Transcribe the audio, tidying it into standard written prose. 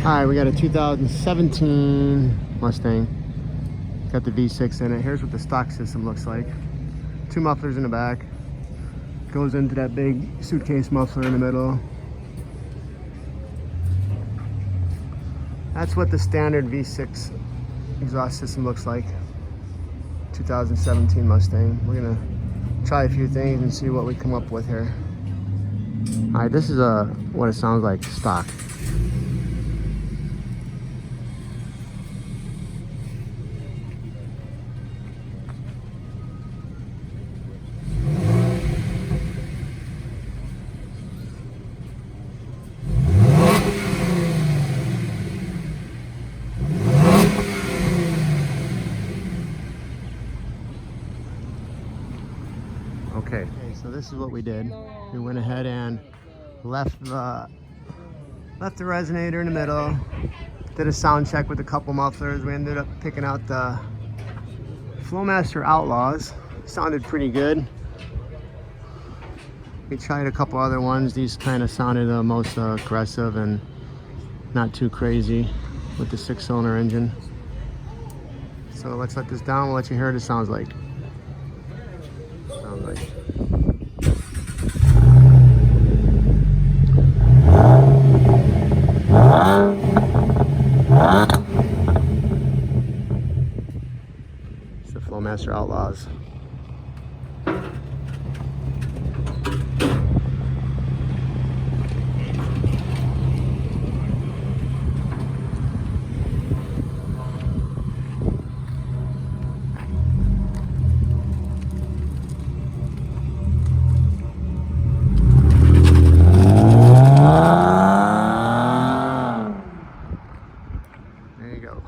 Alright, we got a 2017 Mustang. Got the V6 in it. Here's what the stock system looks like. 2 mufflers in the back. Goes into that big suitcase muffler in the middle. That's what the standard V6 exhaust system looks like. 2017 Mustang. We're gonna try a few things and see what we come up with here. Alright, this is what it sounds like stock. Okay, so this is what we did. We went ahead and left the resonator in the middle. Did a sound check with a couple mufflers. We ended up picking out the Flowmaster Outlaws. Sounded pretty good. We tried a couple other ones. These kind of sounded the most aggressive and not too crazy with the 6-cylinder engine. So let's let this down. We'll let you hear what it sounds like. It's the Flowmaster Outlaws. There you go.